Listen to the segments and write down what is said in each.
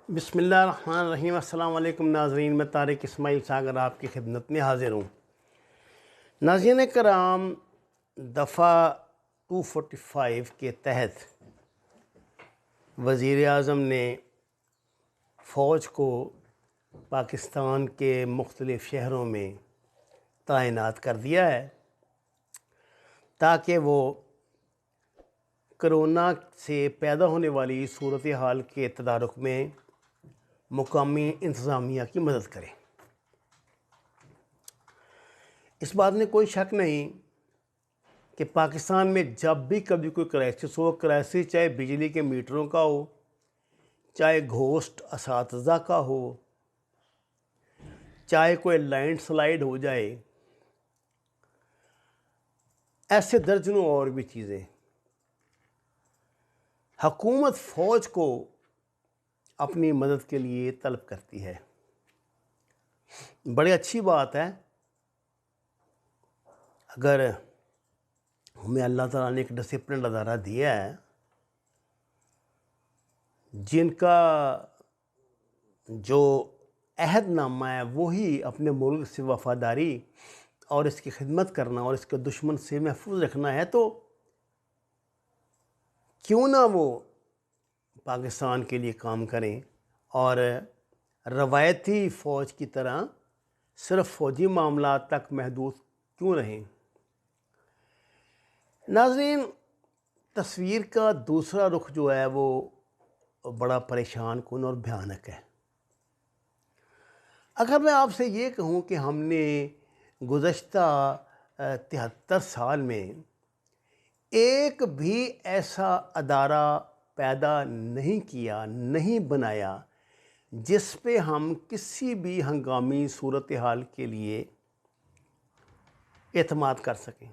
बिस्मिल्लाहिर्रहमानिर्रहीम। अस्सलाम वालेकुम नाज़रीन, मैं तारिक इस्माइल सागर आपकी खिदमत में हाज़िर हूँ। नाज़रीन कराम, दफ़ा 245 के तहत वज़ीर आज़म ने फ़ौज को पाकिस्तान के मुख्तलिफ़ शहरों में तैनात कर दिया है ताकि वो कोरोना से पैदा होने वाली सूरत हाल के तदारुक में मुकामी इंतज़ामिया की मदद करें। इस बात में कोई शक नहीं कि पाकिस्तान में जब भी कभी कोई क्राइसिस हो, क्राइसिस चाहे बिजली के मीटरों का हो, चाहे घोस्ट असातिज़ा का हो, चाहे कोई लैंडस्लाइड हो जाए, ऐसे दर्जनों और भी चीज़ें, हुकूमत फ़ौज को अपनी मदद के लिए तलब करती है। बड़ी अच्छी बात है। अगर हमें अल्लाह ताला ने एक डिसिप्लिन अदारा दिया है जिनका जो अहदनामा है वही अपने मुल्क से वफ़ादारी और इसकी खिदमत करना और इसके दुश्मन से महफूज रखना है, तो क्यों ना वो पाकिस्तान के लिए काम करें और रवायती फ़ौज की तरह सिर्फ फ़ौजी मामला तक महदूद क्यों रहें। नाज़रीन, तस्वीर का दूसरा रुख जो है वो बड़ा परेशान कुन और भयानक है। अगर मैं आपसे ये कहूँ कि हमने गुज़श्ता 73 साल में एक भी ऐसा अदारा पैदा नहीं किया, नहीं बनाया जिस पे हम किसी भी हंगामी सूरत हाल के लिए एतमाद कर सकें।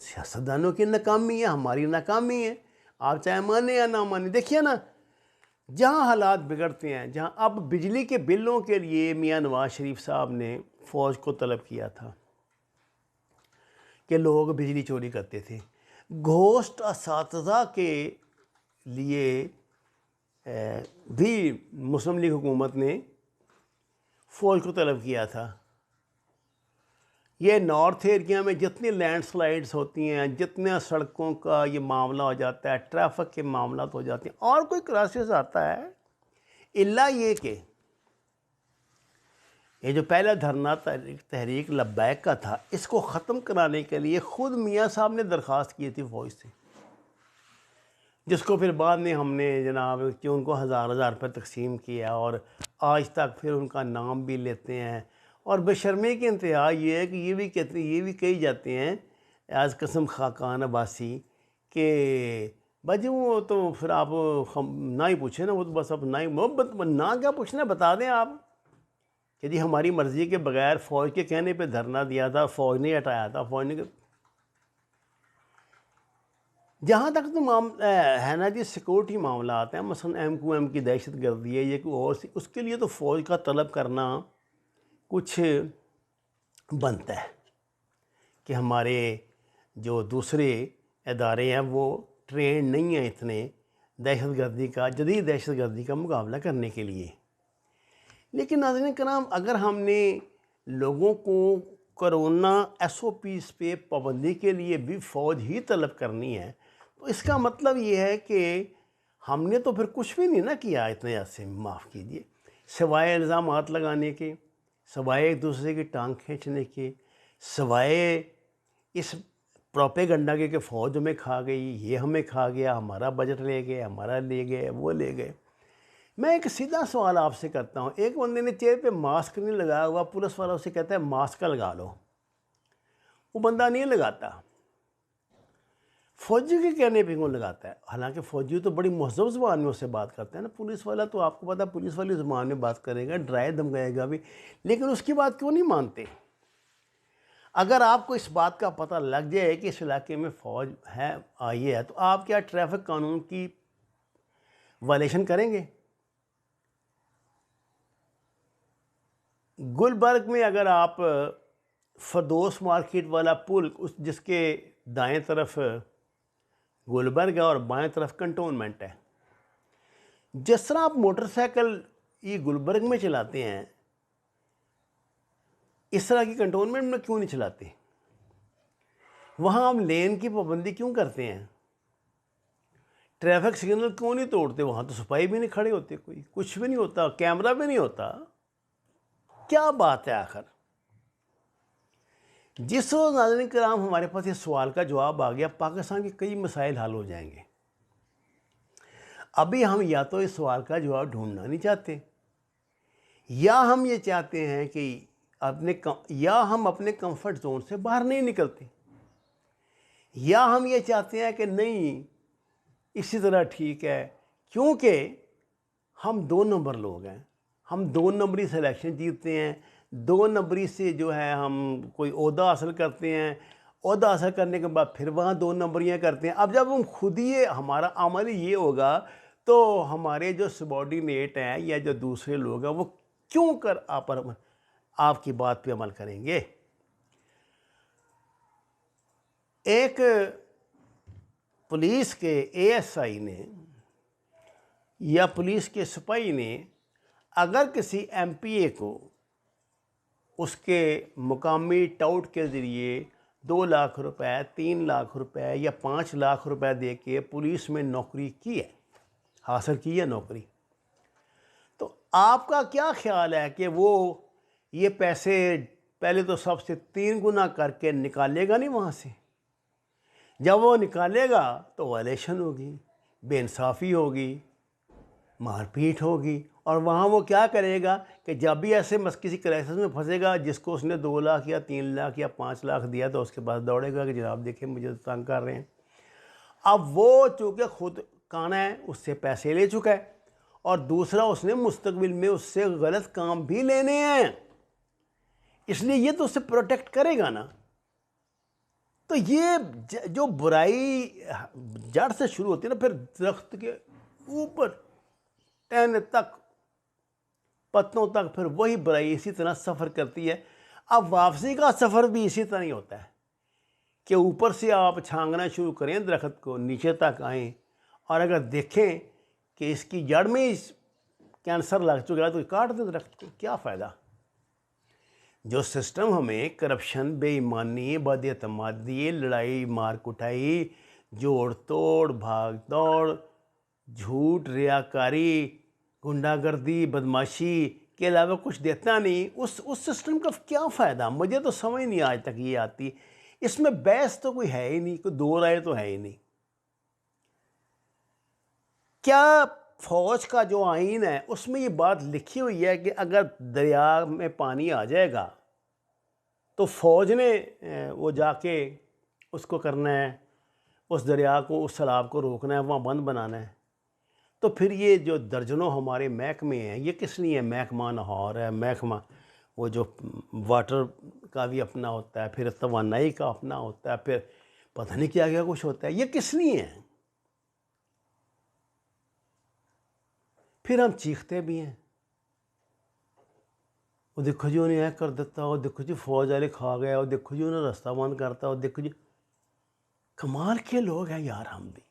सियासतदानों की नाकामी है, हमारी नाकामी है, आप चाहे माने या ना माने। देखिए ना, जहाँ हालात बिगड़ते हैं, जहाँ अब बिजली के बिलों के लिए मियाँ नवाज शरीफ साहब ने फ़ौज को तलब किया था कि लोग बिजली चोरी करते थे। घोस्ट असातिज़ा के लिए भी मुस्लिम लीग हुकूमत ने फ़ौज को तलब किया था। ये नॉर्थ एरिया में जितनी लैंडस्लाइड्स होती हैं, जितने सड़कों का ये मामला हो जाता है, ट्रैफिक के मामला हो जाते हैं और कोई क्राइसिस आता है, इल्ला ये कि ये जो पहला धरना तहरीक लब्बैक का था, इसको ख़त्म कराने के लिए ख़ुद मियाँ साहब ने दरख्वास्त की थी फ़ौज से, जिसको फिर बाद में हमने जनाब कि उनको हज़ार रुपये तकसीम किया और आज तक फिर उनका नाम भी लेते हैं। और बेशर्मी की इंतहा ये है कि ये भी कही जाते हैं आज कसम खाकान अब्बासी कि भाजी वो तो फिर आप ना ही पूछे ना, वो तो बस अब ना ही मोहब्बत ना क्या पूछना, बता दें आप कि जी हमारी मर्ज़ी के बगैर फ़ौज के कहने पे धरना दिया था, फ़ौज ने हटाया था, फ़ौज ने। जहाँ तक तो है ना जी, सिक्योरिटी मामला आता है, मसलन MQM की दहशत गर्दी है, ये कोई और सी, उसके लिए तो फ़ौज का तलब करना कुछ बनता है कि हमारे जो दूसरे इदारे हैं वो ट्रेन नहीं हैं इतने जदीद दहशत गर्दी का मुकाबला करने के लिए। लेकिन नाज़रीन कराम, अगर हमने लोगों को कोरोना SOPs पे पाबंदी के लिए भी फ़ौज ही तलब करनी है, तो इसका मतलब ये है कि हमने तो फिर कुछ भी नहीं ना किया इतने अरसे में, माफ़ कीजिए, सिवाय इल्ज़ामात लगाने के, सिवाय एक दूसरे की टांग खींचने के, सिवाय इस प्रोपेगंडा के कि फ़ौज हमें खा गई, ये हमें खा गया, हमारा बजट ले गए, हमारा ले गए, वो ले गए। मैं एक सीधा सवाल आपसे करता हूँ। एक बंदे ने चेहरे पे मास्क नहीं लगाया हुआ, पुलिस वाला उसे कहता है मास्क लगा लो, वो बंदा नहीं लगाता, फ़ौजी के कहने पे क्यों लगाता है? हालांकि फ़ौजी तो बड़ी महज़ब ज़ुबान में उससे बात करते हैं ना, पुलिस वाला तो आपको पता पुलिस वाली ज़ुबान में बात करेगा, डराए धमकाएगा भी, लेकिन उसकी बात क्यों नहीं मानते? अगर आपको इस बात का पता लग जाए कि इस इलाके में फ़ौज है, आई है, तो आप क्या ट्रैफिक कानून की वायलेशन करेंगे? गुलबर्ग में अगर आप फरदोस मार्केट वाला पुल, उस जिसके दाएं तरफ गुलबर्ग है और बाएं तरफ कंटोनमेंट है, जिस तरह आप मोटरसाइकिल ये गुलबर्ग में चलाते हैं, इस तरह की कंटोनमेंट में क्यों नहीं चलाते? वहाँ हम लेन की पाबंदी क्यों करते हैं? ट्रैफिक सिग्नल क्यों नहीं तोड़ते? वहाँ तो सिपाही भी नहीं खड़े होते, कोई कुछ भी नहीं होता, कैमरा भी नहीं होता। क्या बात है आखिर? जिस रोज़ नाज़रीन किराम हमारे पास इस सवाल का जवाब आ गया, पाकिस्तान के कई मसाइल हल हो जाएंगे। अभी हम या तो इस सवाल का जवाब ढूंढना नहीं चाहते, या हम ये चाहते हैं कि हम अपने कंफर्ट जोन से बाहर नहीं निकलते, या हम ये चाहते हैं कि नहीं इसी तरह ठीक है, क्योंकि हम 2 नंबर लोग हैं। हम 2 नंबरी से इलेक्शन जीतते हैं, 2 नंबरी से जो है हम कोई ओहदा हासिल करते हैं, ओहदा हासिल करने के बाद फिर वहाँ 2 नंबरियाँ करते हैं। अब जब हम खुद ही हमारा अमल ये होगा तो हमारे जो सबॉर्डिनेट हैं या जो दूसरे लोग हैं वो क्यों कर आपकी बात पे अमल करेंगे? एक पुलिस के एएसआई ने या पुलिस के सिपाही ने अगर किसी एमपीए को उसके मुकामी टाउट के ज़रिए 2 लाख रुपए, 3 लाख रुपए या 5 लाख रुपए दे के पुलिस में नौकरी की है, हासिल की है नौकरी, तो आपका क्या ख्याल है कि वो ये पैसे पहले तो सबसे 3 गुना करके निकालेगा नहीं वहाँ से? जब वो निकालेगा तो वायलेशन होगी, बेइंसाफ़ी होगी, मारपीट होगी, और वहाँ वो क्या करेगा कि जब भी ऐसे किसी क्राइसिस में फंसेगा जिसको उसने 2 लाख या 3 लाख या 5 लाख दिया तो उसके पास दौड़ेगा कि जनाब देखिए मुझे तो तंग कर रहे हैं। अब वो चूँकि खुद काना है, उससे पैसे ले चुका है, और दूसरा उसने मुस्तकबिल में उससे गलत काम भी लेने हैं, इसलिए ये तो उससे प्रोटेक्ट करेगा ना। तो ये जो बुराई जड़ से शुरू होती है ना, फिर दरख्त के ऊपर टहने तक, पत्तों तक, फिर वही बुराई इसी तरह सफ़र करती है। अब वापसी का सफ़र भी इसी तरह ही होता है कि ऊपर से आप छांगना शुरू करें दरख्त को, नीचे तक आएँ, और अगर देखें कि इसकी जड़ में कैंसर लग चुका है तो काट दें दरख्त को, क्या फ़ायदा? जो सिस्टम हमें करप्शन, बेईमानी, बदएतमादी, लड़ाई मार कुटाई, जोड़ तोड़, भाग दौड़, झूठ, रियाकारी, गुंडागर्दी, बदमाशी के अलावा कुछ देता नहीं, उस सिस्टम का क्या फ़ायदा? मुझे तो समझ नहीं आज तक ये आती। इसमें बहस तो कोई है ही नहीं, कोई दो राय तो है ही नहीं। क्या फ़ौज का जो आइन है उसमें ये बात लिखी हुई है कि अगर दरिया में पानी आ जाएगा तो फ़ौज ने वो जाके उसको करना है, उस दरिया को, उस सैलाब को रोकना है, वहाँ बंद बनाना है? तो फिर ये जो दर्जनों हमारे महकमे हैं, ये किस लिए? महकमा नहर है, महकमा वो जो वाटर का भी अपना होता है, फिर तवानाई का अपना होता है, फिर पता नहीं क्या क्या कुछ होता है, ये किस लिए है? फिर हम चीखते भी हैं, वो देखो जी उन्हें कर देता, वो देखो जी फौज वाले खा गया, वो देखो जी उन्हें रास्ता बंद करता, वो देखो जी। कमाल के लोग हैं यार, हम भी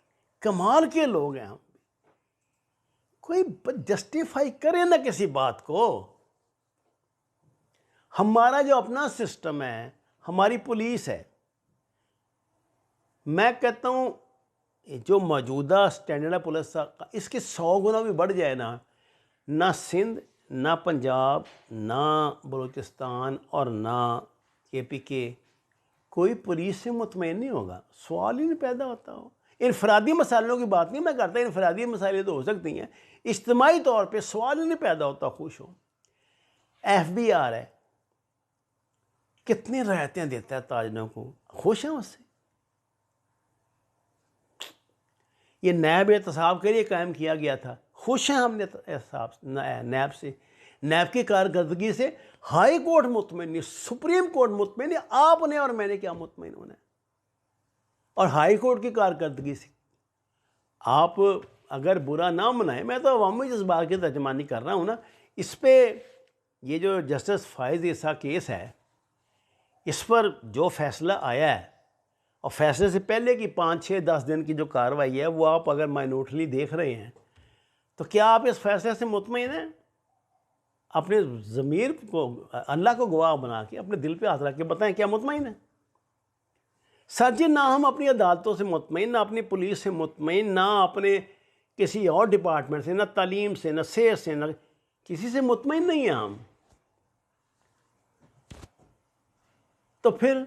कमाल के लोग हैं। हम भी कोई जस्टिफाई करे ना किसी बात को। हमारा जो अपना सिस्टम है, हमारी पुलिस है, मैं कहता हूँ जो मौजूदा स्टैंडर्ड है पुलिस का, इसके 100 गुना भी बढ़ जाए ना सिंध, ना पंजाब, ना बलूचिस्तान और ना KPK कोई पुलिस से मुतमईन नहीं होगा। सवाल ही नहीं पैदा होता हो। इनफरादी मसालों की बात नहीं मैं करता, इनफरादी मसाले तो हो सकती हैं, इज्तिमाई तौर पे सवाल ही नहीं पैदा होता खुश हो। FBR है, कितनी रियायतें देता है ताजरों को, खुश हैं उससे? ये नैब एहतसाब के लिए कायम किया गया था, खुश हैं हमने नैब से, नैब की कारकर्दगी से। हाई कोर्ट मुतमईन नहीं, सुप्रीम कोर्ट मुतमईन नहीं, आपने और मैंने क्या मुतमईन होना है? और हाई कोर्ट की कारकर्दगी से आप अगर बुरा ना मनाएं, मैं तो अवामी जज्बात की तर्जमानी कर रहा हूँ ना, इस पर ये जो जस्टिस फाइज ईसा केस है, इस पर जो फैसला आया है, और फैसले से पहले की 5, 6, 10 दिन की जो कार्रवाई है वो आप अगर माइन्यूटली देख रहे हैं तो क्या आप इस फैसले से मुतमईन हैं? अपने ज़मीर को, अल्लाह को गवाह बना के अपने दिल पे हाथ रख के बताएं, क्या मुतमईन है? साजिद, ना हम अपनी अदालतों से मुतमईन, ना अपनी पुलिस से मुतमईन, ना अपने किसी और डिपार्टमेंट से, ना तालीम से, ना सेहत से, ना किसी से मुतमईन नहीं है हम। तो फिर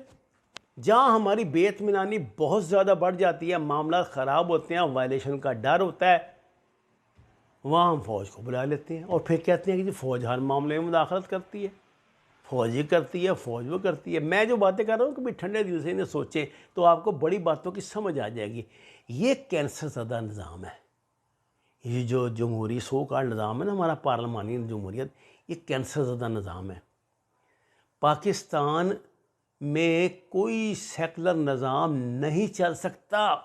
जहाँ हमारी बेइत्मीनानी बहुत ज़्यादा बढ़ जाती है, मामला ख़राब होते हैं, वायलेशन का डर होता है, वहाँ हम फ़ौज को बुला लेते हैं और फिर कहते हैं कि जी फ़ौज हर मामले में मुदाखलत करती है, फ़ौज ये करती है, फ़ौज वो करती है। मैं जो बातें कर रहा हूँ कभी ठंडे दिल से इन्हें सोचें तो आपको बड़ी बातों की समझ आ जाएगी। ये कैंसर ज़दा निज़ाम है। ये जो जमहूरी सो कॉल्ड निज़ाम है ना, हमारा पार्लिमानी जमहूरियत, ये कैंसर ज़दा निज़ाम है। पाकिस्तान में कोई सेकुलर निज़ाम नहीं चल सकता।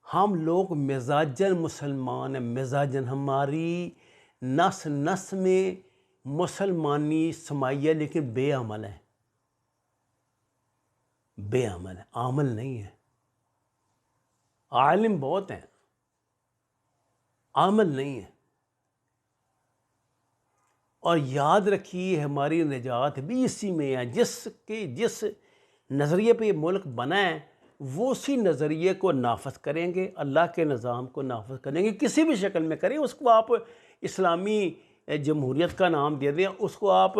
हम लोग मिजाजन मुसलमान हैं, मिजाजन हमारी नस नस में मुसलमानी समाई है, लेकिन बेअमल है, बेअमल है, आमल नहीं है। आलिम बहुत हैं, आमल नहीं है। और याद रखिए हमारी निजात भी इसी में है। जिस नज़रिए पे ये मुल्क बना है वो उसी नज़रिए को नाफज करेंगे, अल्लाह के निज़ाम को नाफज करेंगे, किसी भी शक्ल में करें। उसको आप इस्लामी जमहूरियत का नाम दे दें, उसको आप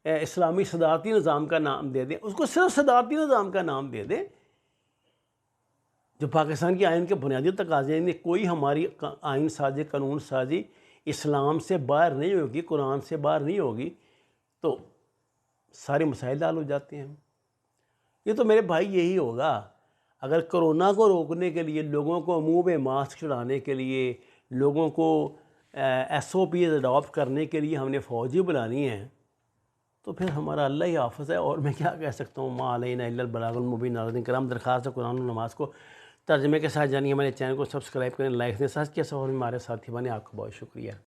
इस्लामी सदारती निज़ाम का नाम दे दें, उसको सिर्फ सदारती निज़ाम का नाम दे दें। जो पाकिस्तान की आइन के बुनियादी तकाज़े हैं, कोई हमारी आइन साजी, कानून साजी इस्लाम से बाहर नहीं होगी, कुरान से बाहर नहीं होगी, तो सारे मसाइल हल हो जाते हैं। ये तो मेरे भाई यही होगा। अगर कोरोना को रोकने के लिए, लोगों को मुंह में मास्क चढ़ाने के लिए, लोगों को SOPs अडॉप्ट करने के लिए हमने फ़ौजी बुलानी है, तो फिर हमारा अल्लाह ही हाफ़िज़ है। और मैं क्या कह सकता हूँ, मा अलैना इल्लल बलागुल मुबीन। नाज़रीन किराम, दरख्वास्त है कुरान और नमाज़ को तर्जुमे के साथ जानिए, हमारे चैनल को सब्सक्राइब करें, लाइक दें। सच के सफ़र में हमारे साथी बने। आपका बहुत शुक्रिया।